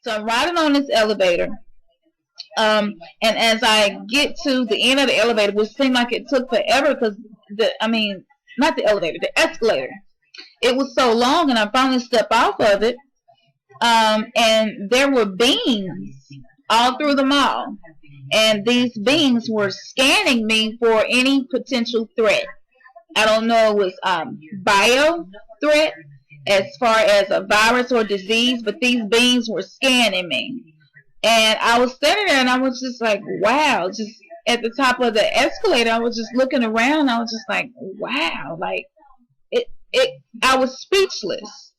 So I'm riding on this elevator. And as I get to the end of the elevator, which seemed like it took forever because not the elevator, the escalator. It was so long, and I finally stepped off of it. And there were beings all through the mall. And these beings were scanning me for any potential threat. I don't know if it was bio threat as far as a virus or disease, but these beings were scanning me. And I was standing there and I was just like, wow, just at the top of the escalator, I was just looking around. I was just like, wow, like I was speechless.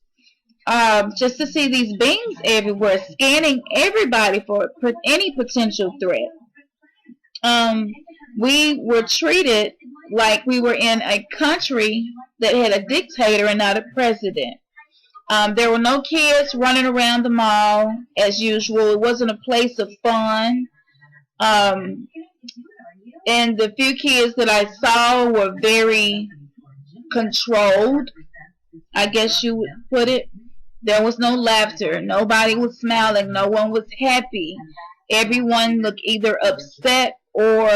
Just to see these beings everywhere, scanning everybody for any potential threat. We were treated like we were in a country that had a dictator and not a president. There were no kids running around the mall as usual. It wasn't a place of fun. And the few kids that I saw were very controlled, I guess you would put it. There was no laughter. Nobody was smiling. No one was happy. Everyone looked either upset or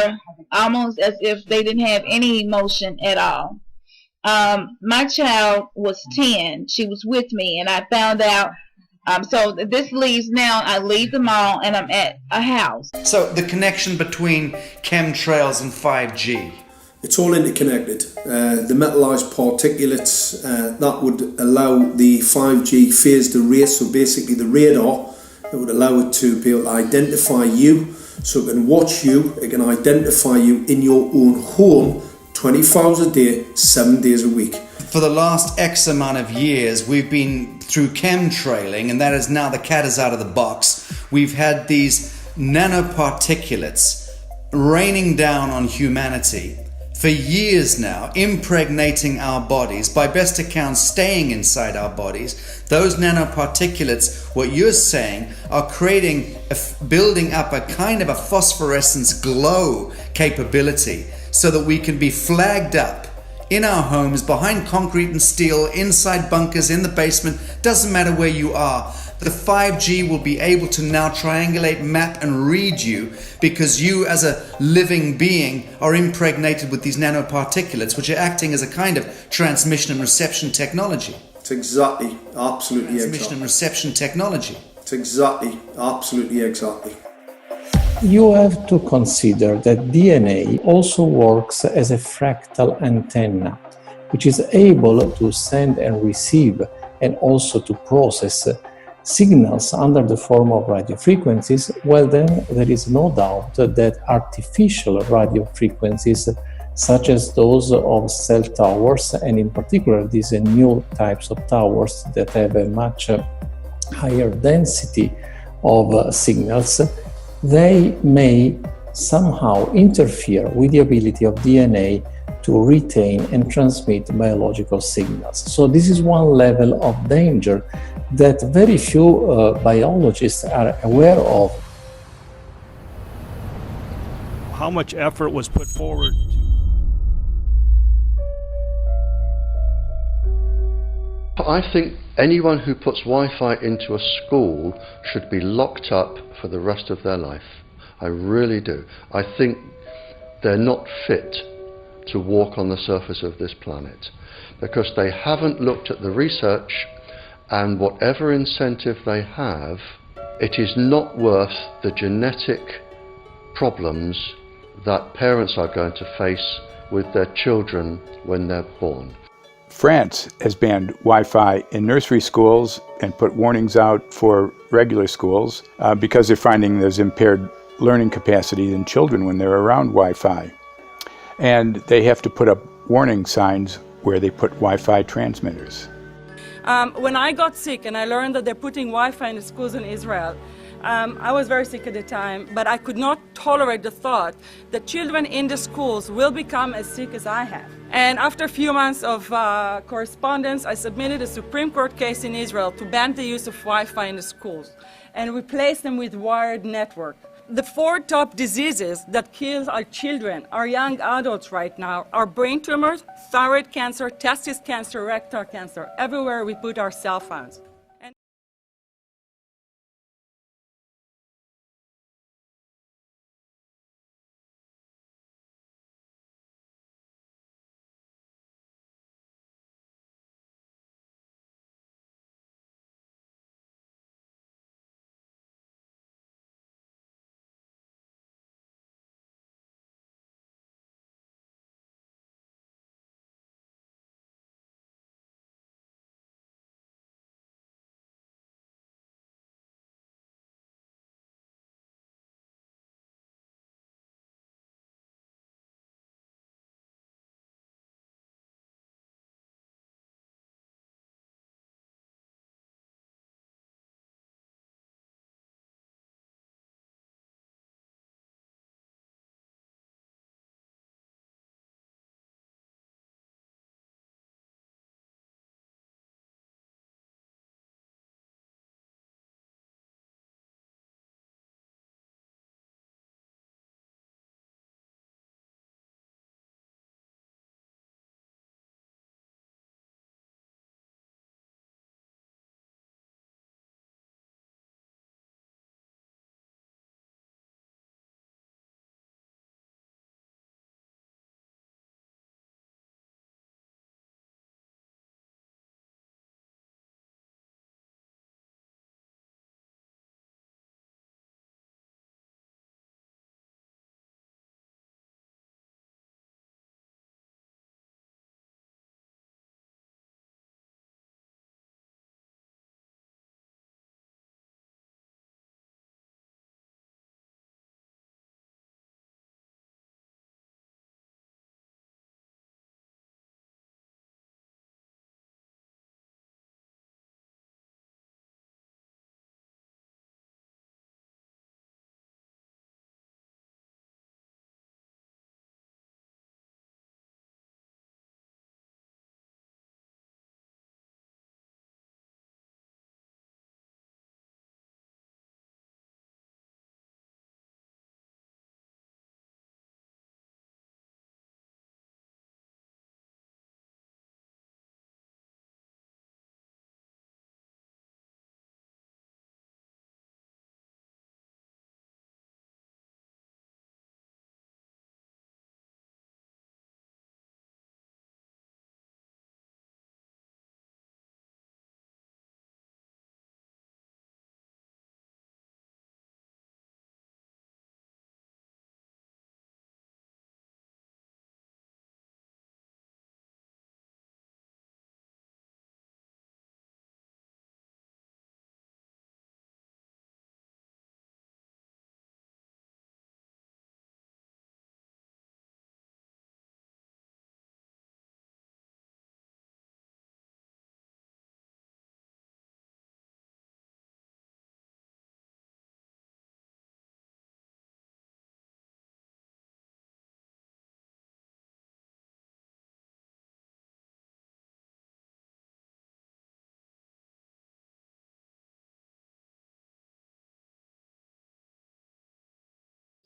almost as if they didn't have any emotion at all. My child was 10. She was with me, and I found out. So this leaves now, I leave the mall, and I'm at a house. So the connection between chemtrails and 5G. It's all interconnected. The metallized particulates that would allow the 5G phased array, so basically the radar, that would allow it to be able to identify you, so it can watch you, it can identify you in your own home 24 hours a day, 7 days a week. For the last X amount of years, we've been through chemtrailing, and that is now the cat is out of the box. We've had these nanoparticulates raining down on humanity for years now, impregnating our bodies, by best accounts staying inside our bodies. Those nanoparticulates, what you're saying, are building up a kind of a phosphorescence glow capability so that we can be flagged up in our homes, behind concrete and steel, inside bunkers, in the basement, doesn't matter where you are. The 5G will be able to now triangulate, map and read you because you as a living being are impregnated with these nanoparticulates, which are acting as a kind of transmission and reception technology. It's exactly, absolutely transmission and reception technology. It's exactly, absolutely exactly. You have to consider that DNA also works as a fractal antenna, which is able to send and receive and also to process signals under the form of radio frequencies. Well, then there is no doubt that artificial radio frequencies, such as those of cell towers, and in particular these new types of towers that have a much higher density of signals, they may somehow interfere with the ability of DNA to retain and transmit biological signals. So this is one level of danger that very few biologists are aware of. How much effort was put forward? I think anyone who puts Wi-Fi into a school should be locked up for the rest of their life. I really do. I think they're not fit to walk on the surface of this planet because they haven't looked at the research, and whatever incentive they have, it is not worth the genetic problems that parents are going to face with their children when they're born. France has banned Wi-Fi in nursery schools and put warnings out for regular schools because they're finding there's impaired learning capacity in children when they're around Wi-Fi. And they have to put up warning signs where they put Wi-Fi transmitters. When I got sick and I learned that they're putting Wi-Fi in the schools in Israel, I was very sick at the time, but I could not tolerate the thought that children in the schools will become as sick as I have. And after a few months of correspondence, I submitted a Supreme Court case in Israel to ban the use of Wi-Fi in the schools and replace them with wired network. The 4 top diseases that kill our children, our young adults right now, are brain tumors, thyroid cancer, testis cancer, rectal cancer, everywhere we put our cell phones.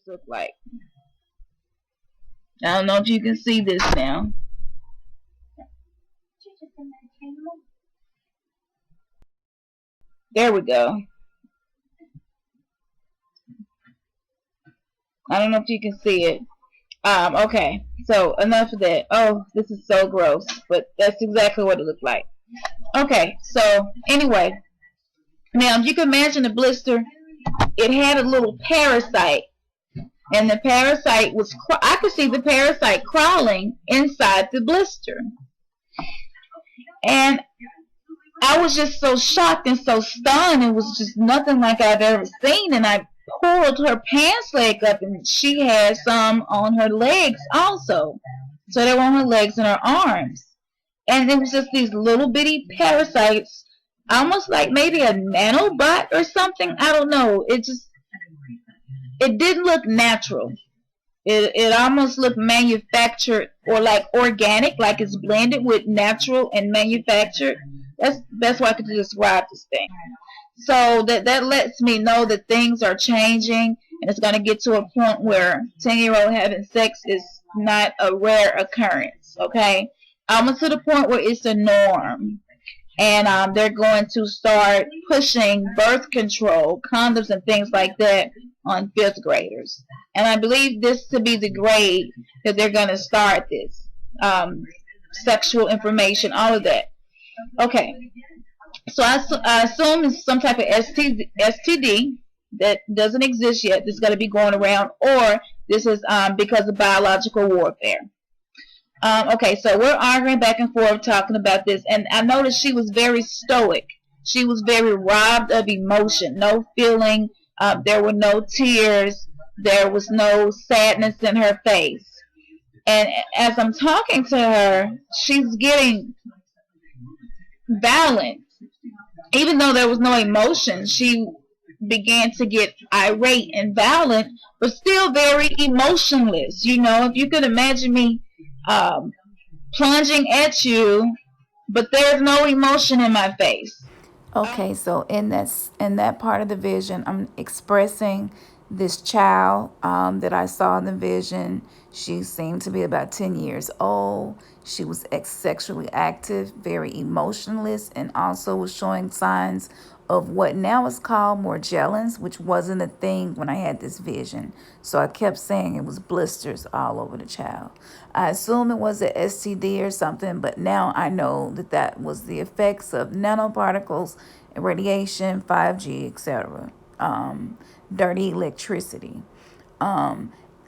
look like. I don't know if you can see this now. There we go. I don't know if you can see it. Okay, so enough of that. Oh, this is so gross, but that's exactly what it looked like. Okay, so anyway, now you can imagine a blister. It had a little parasite, and the parasite was, I could see the parasite crawling inside the blister. And I was just so shocked and so stunned. It was just nothing like I've ever seen. And I pulled her pants leg up, and she had some on her legs also. So they were on her legs and her arms. And it was just these little bitty parasites, almost like maybe a nanobot or something. I don't know. It didn't look natural. It almost looked manufactured, or like organic, like it's blended with natural and manufactured. That's the best way I could describe this thing. So that lets me know that things are changing, and it's going to get to a point where 10-year-old having sex is not a rare occurrence. Okay, almost to the point where it's a norm, and they're going to start pushing birth control, condoms, and things like that on 5th graders. And I believe this to be the grade that they're going to start this. Sexual information, all of that. Okay. So I assume it's some type of STD that doesn't exist yet. That's going to be going around, or this is because of biological warfare. Okay, so we're arguing back and forth talking about this, and I noticed she was very stoic. She was very robbed of emotion, no feeling. There were no tears. There was no sadness in her face. And as I'm talking to her, she's getting violent. Even though there was no emotion, she began to get irate and violent, but still very emotionless. You know, if you could imagine me plunging at you, but there's no emotion in my face. Okay, so in that part of the vision, I'm expressing this child that I saw in the vision. She seemed to be about 10 years old. She was sexually active, very emotionless, and also was showing signs of what now is called morgellons, which wasn't a thing when I had this vision. So I kept saying it was blisters all over the child. I assume it was an STD or something, but now I know that that was the effects of nanoparticles, radiation, 5G, etc. Dirty electricity.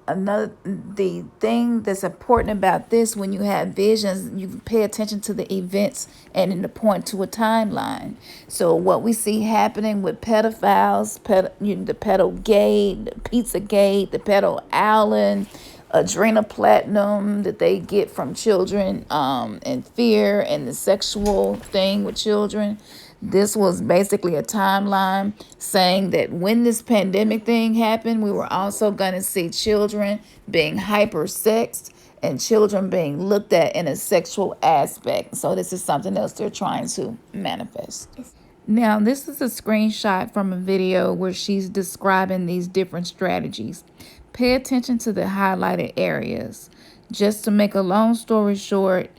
The thing that's important about this, when you have visions, you pay attention to the events and then to point to a timeline. So what we see happening with pedophiles, the pedo gate, the pizza gate, the pedo Allen, adrenal platinum that they get from children, and fear and the sexual thing with children. This was basically a timeline saying that when this pandemic thing happened, we were also going to see children being hypersexed and children being looked at in a sexual aspect. So this is something else they're trying to manifest. Now, this is a screenshot from a video where she's describing these different strategies. Pay attention to the highlighted areas. Just to make a long story short,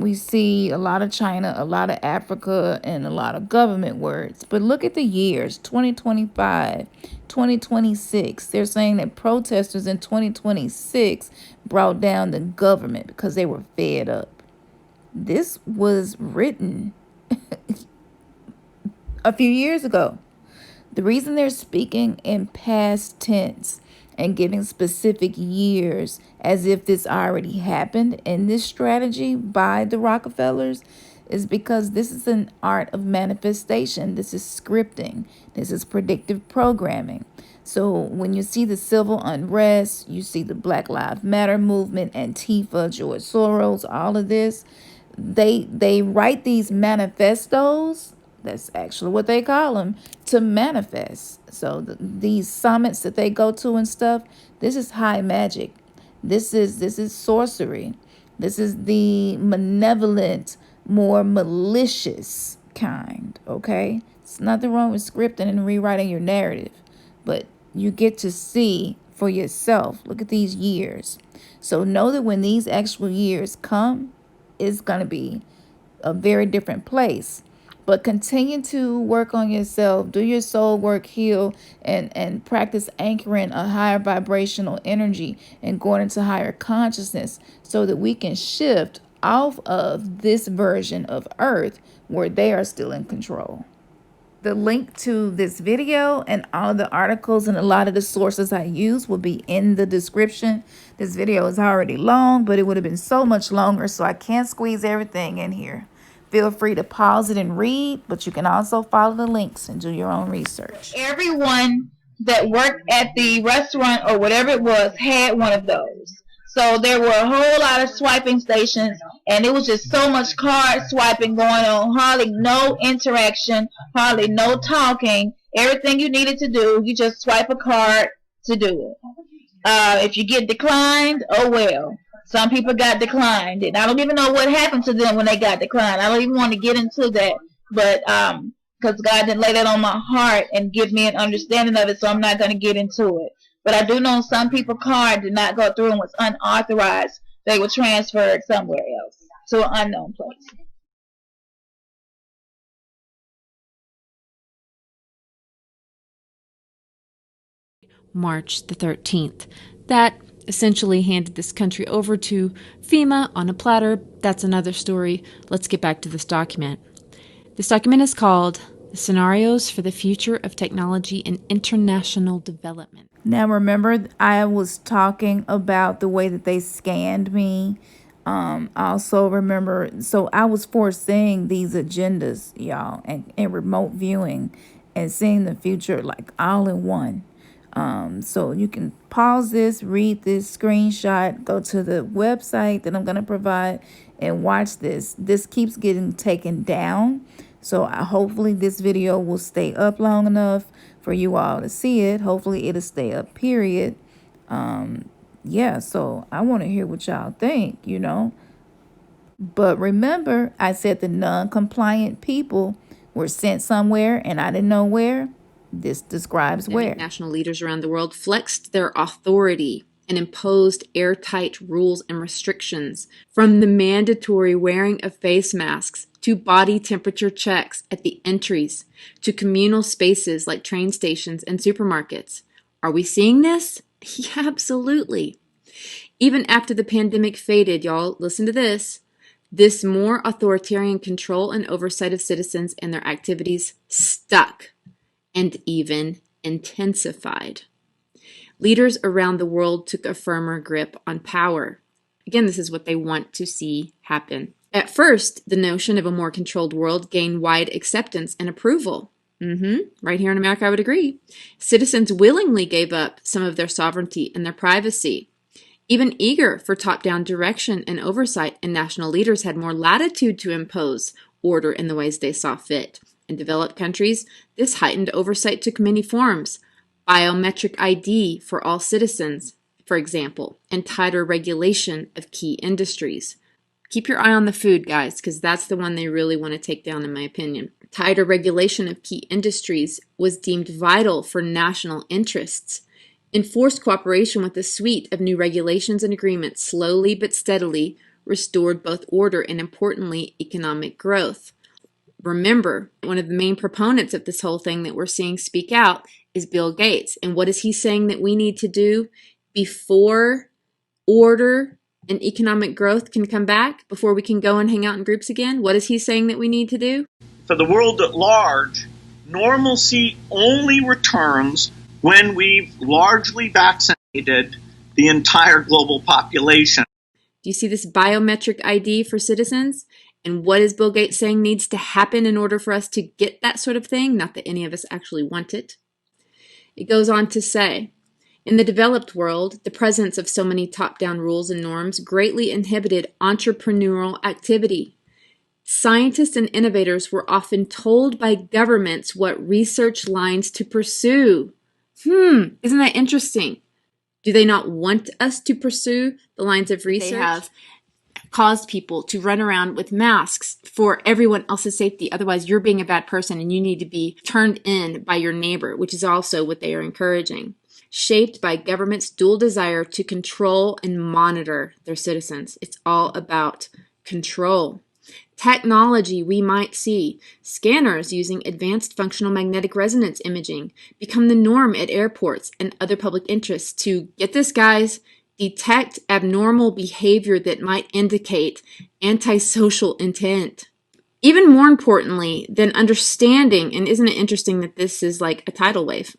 we see a lot of China, a lot of Africa, and a lot of government words. But look at the years, 2025, 2026. They're saying that protesters in 2026 brought down the government because they were fed up. This was written a few years ago. The reason they're speaking in past tense and giving specific years as if this already happened in this strategy by the Rockefellers is because this is an art of manifestation. This is scripting. This is predictive programming. So when you see the civil unrest, you see the Black Lives Matter movement, Antifa, George Soros, all of this, they write these manifestos. That's actually what they call them, to manifest. So these summits that they go to and stuff, this is high magic. This is sorcery. This is the malevolent, more malicious kind, okay? It's nothing wrong with scripting and rewriting your narrative, but you get to see for yourself. Look at these years. So know that when these actual years come, it's going to be a very different place. But continue to work on yourself, do your soul work, heal, and practice anchoring a higher vibrational energy and going into higher consciousness so that we can shift off of this version of Earth where they are still in control. The link to this video and all the articles and a lot of the sources I use will be in the description. This video is already long, but it would have been so much longer, so I can't squeeze everything in here. Feel free to pause it and read, but you can also follow the links and do your own research. Everyone that worked at the restaurant or whatever it was had one of those. So there were a whole lot of swiping stations, and it was just so much card swiping going on, hardly no interaction, hardly no talking. Everything you needed to do, you just swipe a card to do it. If you get declined, oh well. Some people got declined, and I don't even know what happened to them when they got declined. I don't even want to get into that, but because God didn't lay that on my heart and give me an understanding of it, so I'm not going to get into it. But I do know some people's card did not go through and was unauthorized. They were transferred somewhere else to an unknown place. March the 13th. That essentially handed this country over to FEMA on a platter. That's another story. Let's get back to this document. This document is called Scenarios for the Future of Technology and International Development. Now remember, I was talking about the way that they scanned me. Also remember, so I was foreseeing these agendas, y'all, and remote viewing and seeing the future like all in one. So you can pause this, read this screenshot, go to the website that I'm going to provide and watch this. This keeps getting taken down. So hopefully this video will stay up long enough for you all to see it. Hopefully it'll stay up, period. Yeah, so I want to hear what y'all think, you know. But remember, I said the non-compliant people were sent somewhere and I didn't know where. This describes where. National leaders around the world flexed their authority and imposed airtight rules and restrictions, from the mandatory wearing of face masks to body temperature checks at the entries to communal spaces like train stations and supermarkets. Are we seeing this? Yeah, absolutely. Even after the pandemic faded, y'all, listen to this. This more authoritarian control and oversight of citizens and their activities stuck and even intensified. Leaders around the world took a firmer grip on power. Again, this is what they want to see happen. At first, the notion of a more controlled world gained wide acceptance and approval. Right here in America, I would agree. Citizens willingly gave up some of their sovereignty and their privacy. Even eager for top-down direction and oversight, and national leaders had more latitude to impose order in the ways they saw fit. In developed countries, this heightened oversight took many forms. Biometric ID for all citizens, for example, and tighter regulation of key industries. Keep your eye on the food, guys, because that's the one they really want to take down, in my opinion. Tighter regulation of key industries was deemed vital for national interests. Enforced cooperation with a suite of new regulations and agreements slowly but steadily restored both order and, importantly, economic growth. Remember, one of the main proponents of this whole thing that we're seeing speak out is Bill Gates. And what is he saying that we need to do before order and economic growth can come back, before we can go and hang out in groups again? What is he saying that we need to do? For the world at large, normalcy only returns when we've largely vaccinated the entire global population. Do you see this biometric ID for citizens? And what is Bill Gates saying needs to happen in order for us to get that sort of thing? Not that any of us actually want it. It goes on to say, in the developed world, the presence of so many top-down rules and norms greatly inhibited entrepreneurial activity. Scientists and innovators were often told by governments what research lines to pursue. Isn't that interesting? Do they not want us to pursue the lines of research? They have caused people to run around with masks for everyone else's safety. Otherwise, you're being a bad person and you need to be turned in by your neighbor, which is also what they are encouraging. shaped by government's dual desire to control and monitor their citizens. It's all about control. Technology we might see. Scanners using advanced functional magnetic resonance imaging become the norm at airports and other public interests to, get this guys, detect abnormal behavior that might indicate antisocial intent. Even more importantly than understanding, and isn't it interesting that this is like a tidal wave?